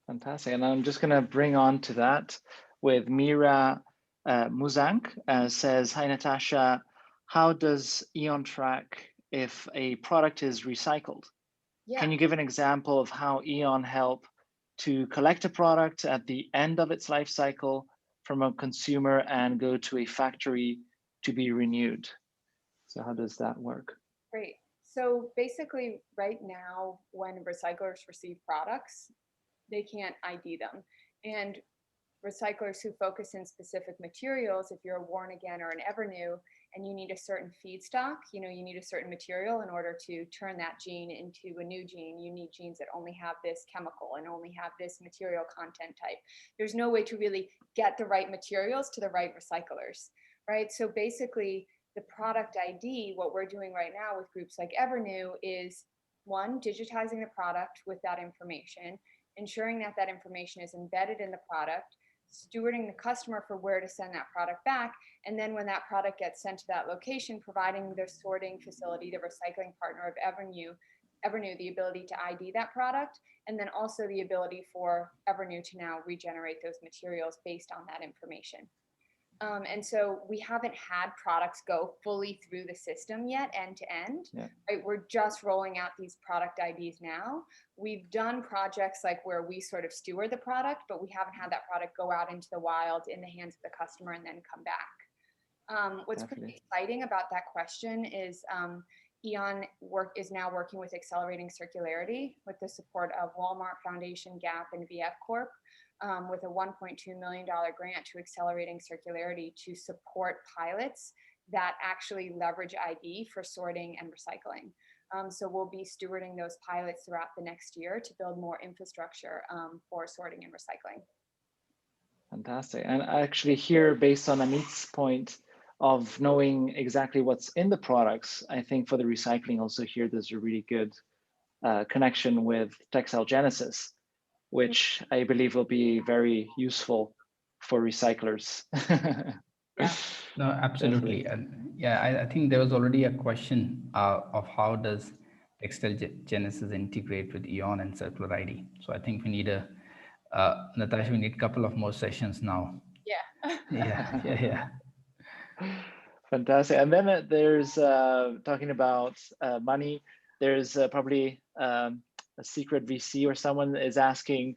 Fantastic. And I'm just going to bring on to that with Mira Muzank says, hi, Natasha. How does Eon track if a product is recycled? Yeah. Can you give an example of how Eon help to collect a product at the end of its life cycle from a consumer and go to a factory to be renewed? So how does that work? Great. So basically right now, when recyclers receive products, they can't ID them. And recyclers who focus in specific materials, if you're a Worn Again or an Evernew, and you need a certain feedstock, you need a certain material in order to turn that gene into a new gene. You need genes that only have this chemical and only have this material content type. There's no way to really get the right materials to the right recyclers, right? So basically, the product ID, what we're doing right now with groups like Evernew is, one, digitizing the product with that information, ensuring that that information is embedded in the product, stewarding the customer for where to send that product back, and then when that product gets sent to that location, providing the sorting facility, the recycling partner of Evernew, the ability to ID that product, and then also the ability for Evernew to now regenerate those materials based on that information. And so we haven't had products go fully through the system yet, end to end. Yeah. Right? We're just rolling out these product IDs now. We've done projects like where we sort of steward the product, but we haven't had that product go out into the wild in the hands of the customer and then come back. What's pretty exciting about that question is Eon is now working with Accelerating Circularity with the support of Walmart Foundation, Gap, and VF Corp. With a $1.2 million grant to Accelerating Circularity to support pilots that actually leverage ID for sorting and recycling. So we'll be stewarding those pilots throughout the next year to build more infrastructure for sorting and recycling. Fantastic. And actually here, based on Amit's point of knowing exactly what's in the products, I think for the recycling also here, there's a really good connection with Textile Genesis, which I believe will be very useful for recyclers. No, absolutely. And yeah, I think there was already a question of how does Textile Genesis integrate with Eon and Circularity. So I think we need Natasha, we need a couple of more sessions now. Yeah. Yeah. Fantastic. And then there's talking about money. There's probably a secret VC or someone is asking,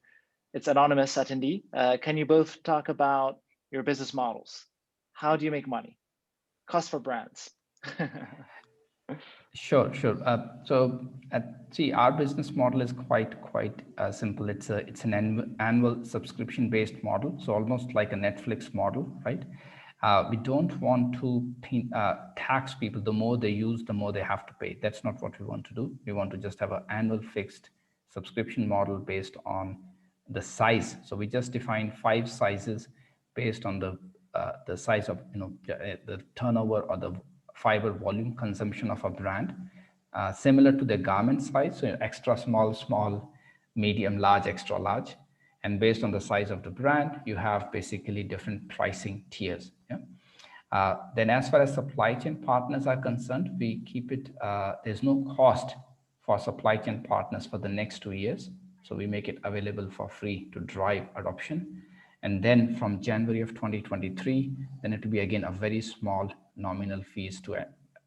it's anonymous attendee. Can you both talk about your business models? How do you make money? Cost for brands. Sure. See, our business model is quite simple. It's an annual subscription based model, so almost like a Netflix model, right? We don't want to tax people. The more they use, the more they have to pay. That's not what we want to do. We want to just have an annual fixed subscription model based on the size. So we just define 5 sizes based on the size of the turnover or the fiber volume consumption of a brand, similar to the garment size, so extra small, medium, large, extra large. And based on the size of the brand, you have basically different pricing tiers. Yeah? Then as far as supply chain partners are concerned, we keep it, there's no cost for supply chain partners for the next 2 years. So we make it available for free to drive adoption. And then from January of 2023, then it will be again a very small nominal fees to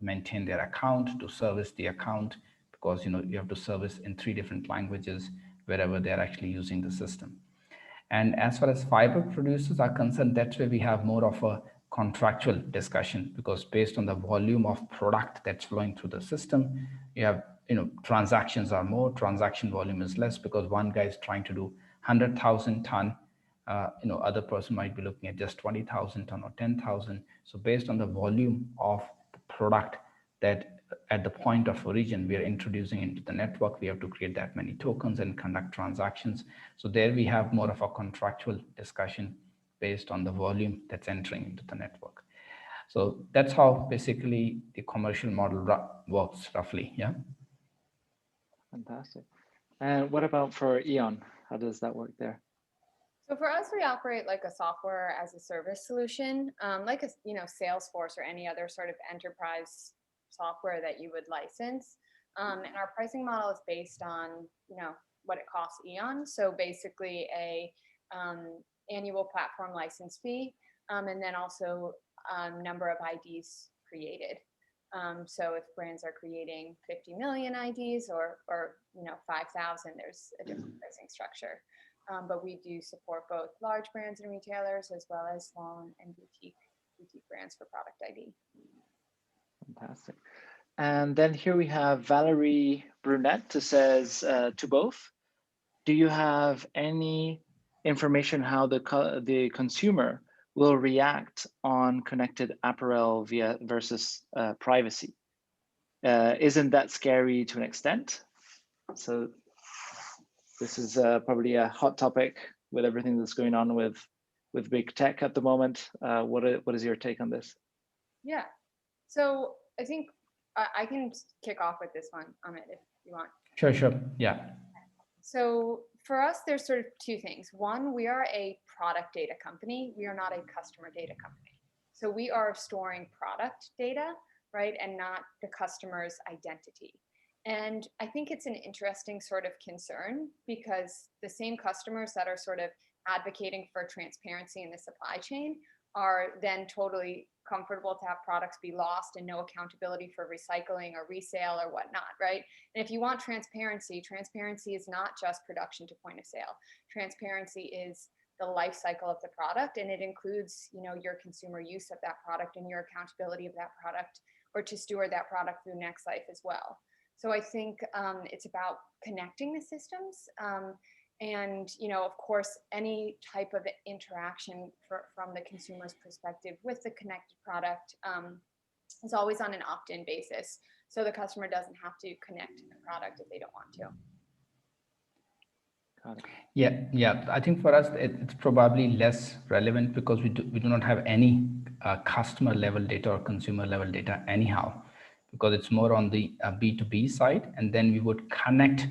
maintain their account, to service the account, because you have to service in 3 different languages wherever they're actually using the system. And as far as fiber producers are concerned, that's where we have more of a contractual discussion, because based on the volume of product that's flowing through the system, you have transactions are more, transaction volume is less, because one guy is trying to do 100,000 ton, other person might be looking at just 20,000 ton or 10,000. So based on the volume of the product that at the point of origin we are introducing into the network, we have to create that many tokens and conduct transactions. So there we have more of a contractual discussion based on the volume that's entering into the network. So that's how basically the commercial model works roughly. Yeah. Fantastic. And what about for Eon? How does that work there? So for us, we operate like a software as a service solution, like a Salesforce or any other sort of enterprise software that you would license. And our pricing model is based on what it costs Eon. So basically a annual platform license fee, and then also number of IDs created. So if brands are creating 50 million IDs or 5,000, there's a different pricing structure. But we do support both large brands and retailers, as well as small and boutique brands for product ID. Fantastic. And then here we have Valerie Brunette, who says to both, do you have any information how the consumer will react on connected apparel versus privacy? Isn't that scary to an extent? So this is probably a hot topic with everything that's going on with big tech at the moment. What is your take on this? Yeah, so I think I can kick off with this one, Amit, if you want. Sure. Yeah. So for us, there's sort of 2 things. One, we are a product data company. We are not a customer data company. So we are storing product data, right, and not the customer's identity. And I think it's an interesting sort of concern, because the same customers that are sort of advocating for transparency in the supply chain are then totally comfortable to have products be lost and no accountability for recycling or resale or whatnot, right? And if you want transparency, transparency is not just production to point of sale. Transparency is the life cycle of the product, and it includes, your consumer use of that product and your accountability of that product, or to steward that product through next life as well. So I think it's about connecting the systems. And, of course, any type of interaction from the consumer's perspective with the connected product is always on an opt-in basis. So the customer doesn't have to connect to the product if they don't want to. Got it. Yeah. I think for us, it's probably less relevant, because we do not have any customer level data or consumer level data anyhow, because it's more on the B2B side. And then we would connect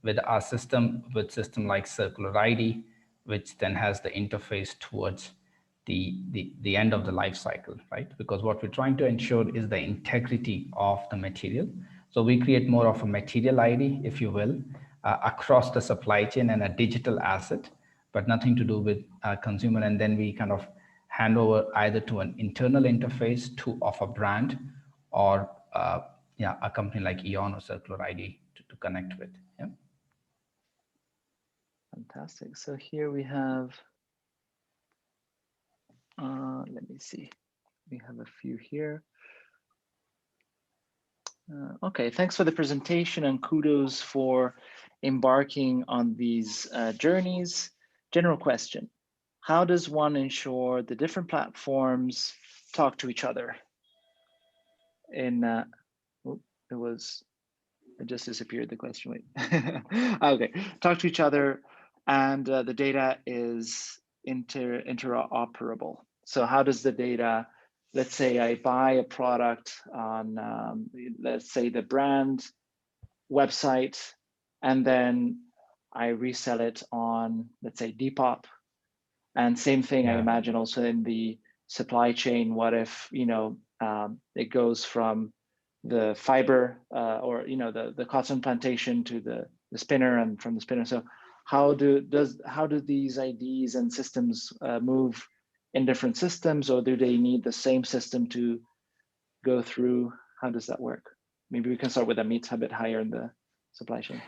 with our system like Circularity, which then has the interface towards the end of the life cycle, right? Because what we're trying to ensure is the integrity of the material. So we create more of a material ID, if you will, across the supply chain and a digital asset, but nothing to do with consumer. And then we kind of hand over either to an internal interface of a brand or yeah, a company like Eon or Circularity to connect with. Yeah. Fantastic. So here we have, let me see, we have a few here. Okay, thanks for the presentation and kudos for embarking on these journeys. General question, how does one ensure the different platforms talk to each other? It just disappeared, the question, wait. Okay, talk to each other and the data is interoperable. So how does the data, let's say I buy a product on, let's say the brand website, and then I resell it on, let's say Depop. And same thing, I imagine also in the supply chain, what if, it goes from the fiber or, the cotton plantation to the spinner and from the spinner. So how do these IDs and systems move in different systems, or do they need the same system to go through? How does that work? Maybe we can start with Amit a bit higher in the supply chain.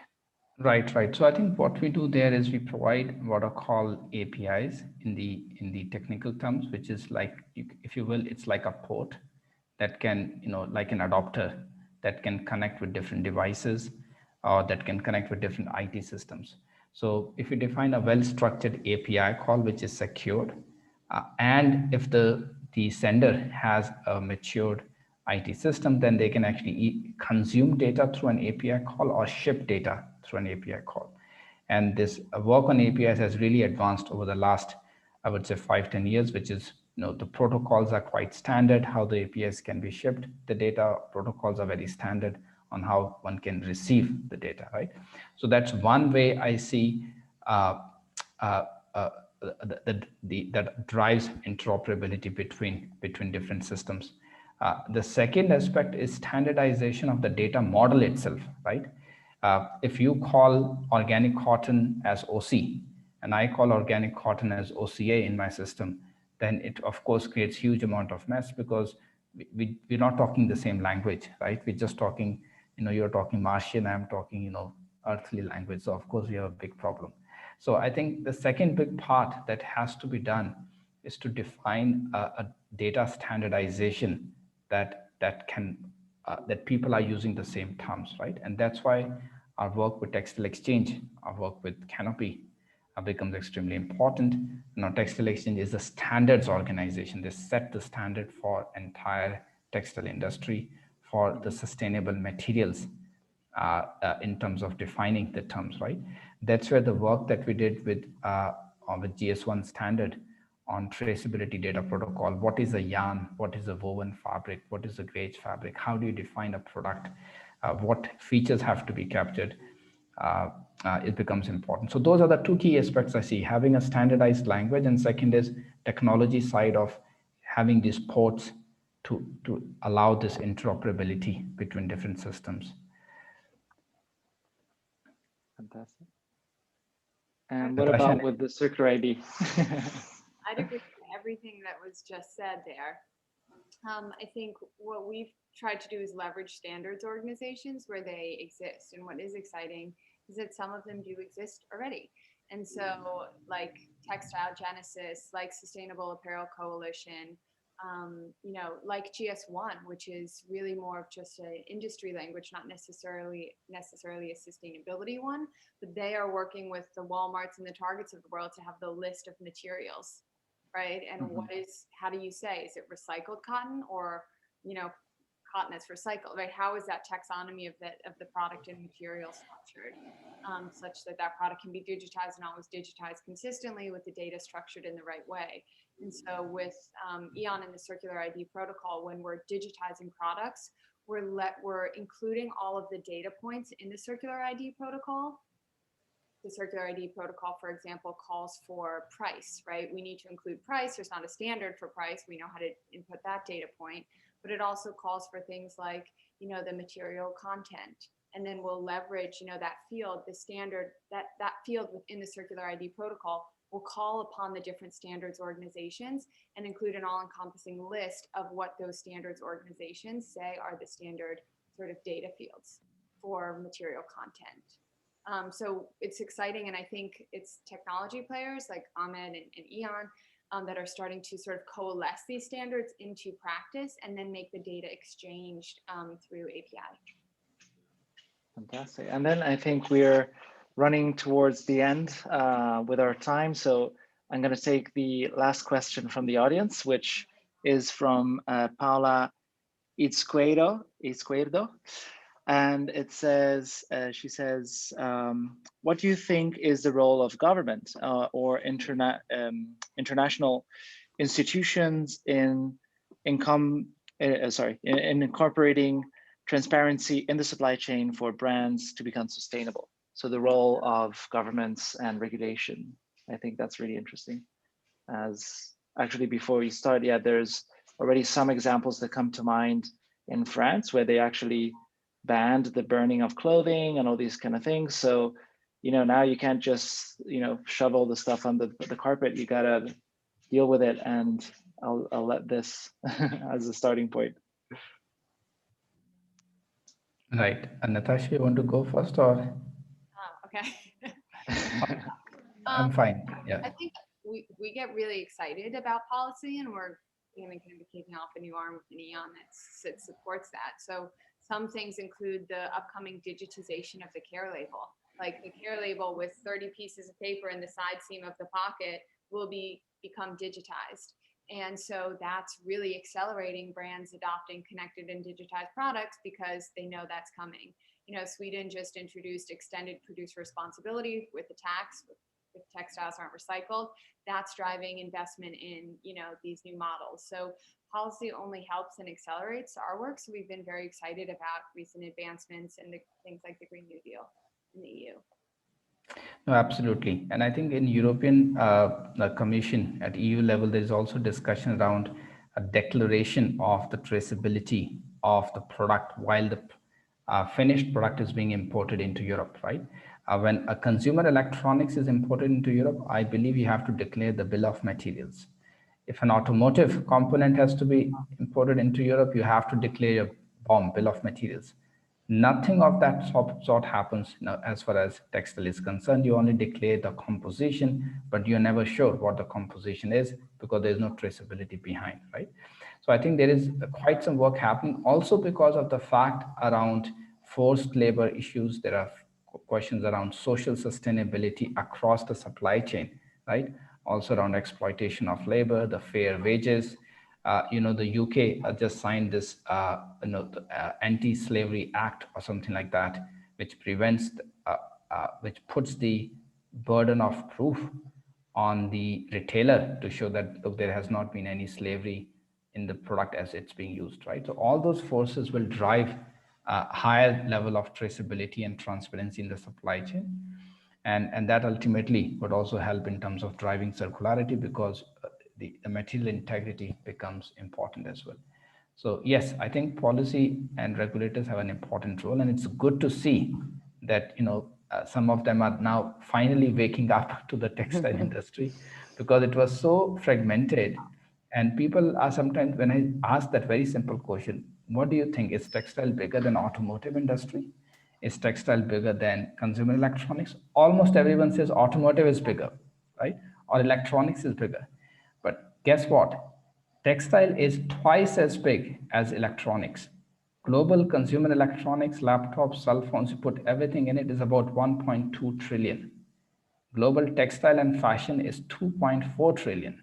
Right. So I think what we do there is we provide what are called APIs in the technical terms, which is like, if you will, it's like a port that can, like an adapter that can connect with different devices or that can connect with different IT systems. So if you define a well-structured API call, which is secured, and if the sender has a matured IT system, then they can actually consume data through an API call or ship data through an API call. And this work on APIs has really advanced over the last, I would say, 5-10 years, which is, the protocols are quite standard, how the APIs can be shipped. The data protocols are very standard on how one can receive the data, right? So that's one way I see that drives interoperability between different systems. The second aspect is standardization of the data model itself, right? If you call organic cotton as OC and I call organic cotton as OCA in my system, then it of course creates huge amount of mess because we're not talking the same language, right? We're just talking, you're talking Martian, I'm talking, earthly language. So of course we have a big problem. So I think the second big part that has to be done is to define a data standardization that people are using the same terms, right? And that's why our work with Textile Exchange, our work with Canopy becomes extremely important. Textile Exchange is a standards organization. They set the standard for entire textile industry for the sustainable materials in terms of defining the terms, right? That's where the work that we did with GS1 standard on traceability data protocol. What is a yarn? What is a woven fabric? What is a gauge fabric? How do you define a product? What features have to be captured? It becomes important. So those are the two key aspects I see: having a standardized language, and second is technology side of having these ports to allow this interoperability between different systems. Fantastic. And what Natasha, about with the circular ID? I'd agree with everything that was just said there. I think what we've tried to do is leverage standards organizations where they exist. And what is exciting is that some of them do exist already. And so like Textile Genesis, like Sustainable Apparel Coalition, like GS1, which is really more of just an industry language, not necessarily a sustainability one, but they are working with the Walmarts and the Targets of the world to have the list of materials, right? And how do you say, is it recycled cotton or, cotton that's recycled, right? How is that taxonomy of the product and material structured such that product can be digitized and always digitized consistently with the data structured in the right way? And so with Eon and the Circular ID protocol, when we're digitizing products, we're including all of the data points in the Circular ID protocol the Circular ID protocol, for example, calls for price, right? We need to include price. There's not a standard for price. We know how to input that data point, but it also calls for things like, the material content. And then we'll leverage, that field, the standard, that field within the Circular ID protocol will call upon the different standards organizations and include an all-encompassing list of what those standards organizations say are the standard sort of data fields for material content. So it's exciting, and I think it's technology players like Ahmed and Eon that are starting to sort of coalesce these standards into practice and then make the data exchanged through API. Fantastic. And then I think we're running towards the end with our time. So I'm going to take the last question from the audience, which is from Paula Izquierdo. And it says, she says, what do you think is the role of government or international institutions in incorporating transparency in the supply chain for brands to become sustainable? So the role of governments and regulation. I think that's really interesting. As actually before we start, there's already some examples that come to mind in France where they actually banned the burning of clothing and all these kind of things. So, now you can't just, shove all the stuff on the carpet. You gotta deal with it. And I'll let this as a starting point. Right. And Natasha, you want to go first or? Oh, okay. I'm fine. Yeah. I think we get really excited about policy, and we're going to be kicking off a new arm with an Eon that supports that. So some things include the upcoming digitization of the care label. Like the care label with 30 pieces of paper in the side seam of the pocket will become digitized. And so that's really accelerating brands adopting connected and digitized products because they know that's coming. Sweden just introduced extended producer responsibility with the tax. If textiles aren't recycled, that's driving investment in, these new models. So policy only helps and accelerates our work. So we've been very excited about recent advancements and things like the Green New Deal in the EU. No, absolutely. And I think in European Commission at EU level, there's also discussion around a declaration of the traceability of the product while the finished product is being imported into Europe, right? When a consumer electronics is imported into Europe, I believe you have to declare the bill of materials. If an automotive component has to be imported into Europe, you have to declare your BOM, bill of materials. Nothing of that sort happens as far as textile is concerned. You only declare the composition, but you're never sure what the composition is because there's no traceability behind, right? So I think there is quite some work happening also because of the fact around forced labor issues. There are questions around social sustainability across the supply chain, right? Also around exploitation of labor, the fair wages. The UK just signed this, Anti-Slavery Act or something like that, which prevents, which puts the burden of proof on the retailer to show that, look, there has not been any slavery in the product as it's being used, right? So all those forces will drive a higher level of traceability and transparency in the supply chain. And that ultimately would also help in terms of driving circularity because the material integrity becomes important as well. So yes, I think policy and regulators have an important role, and it's good to see that some of them are now finally waking up to the textile industry because it was so fragmented. And people are sometimes, when I ask that very simple question, what do you think? Is textile bigger than automotive industry? Is textile bigger than consumer electronics? Almost everyone says automotive is bigger, right? Or electronics is bigger. But guess what? Textile is twice as big as electronics. Global consumer electronics, laptops, cell phones, you put everything in it, is about 1.2 trillion. Global textile and fashion is 2.4 trillion.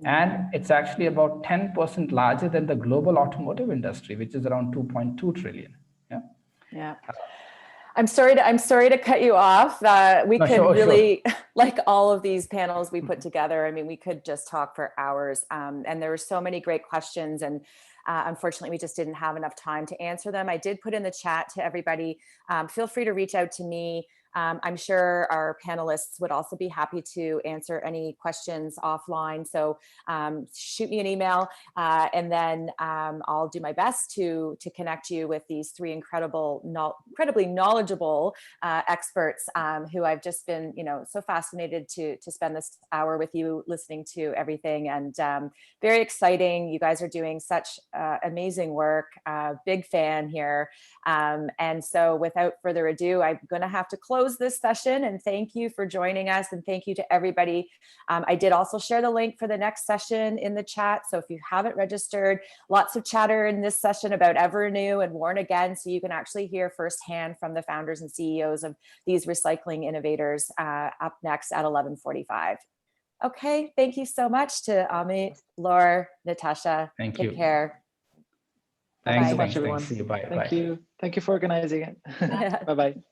And it's actually about 10% larger than the global automotive industry, which is around 2.2 trillion. Yeah. I'm sorry to cut you off. We could really, like all of these panels we put together, I mean, we could just talk for hours. And there were so many great questions, and unfortunately, we just didn't have enough time to answer them. I did put in the chat to everybody, feel free to reach out to me I'm sure our panelists would also be happy to answer any questions offline. So shoot me an email and then I'll do my best to connect you with these three incredibly knowledgeable experts who I've just been, so fascinated to spend this hour with you listening to everything, and very exciting. You guys are doing such amazing work. Big fan here. And so without further ado, I'm going to have to close this session, and thank you for joining us, and thank you to everybody. I did also share the link for the next session in the chat. So if you haven't registered, lots of chatter in this session about Evernew and Worn Again, so you can actually hear firsthand from the founders and CEOs of these recycling innovators up next at 11:45. Okay, thank you so much to Amit, Laura, Natasha. Thank Take you. care. Thanks so Bye-bye. much, everyone. Thanks. See you. Bye. Thank Bye. you. Thank you for organizing it. Bye-bye.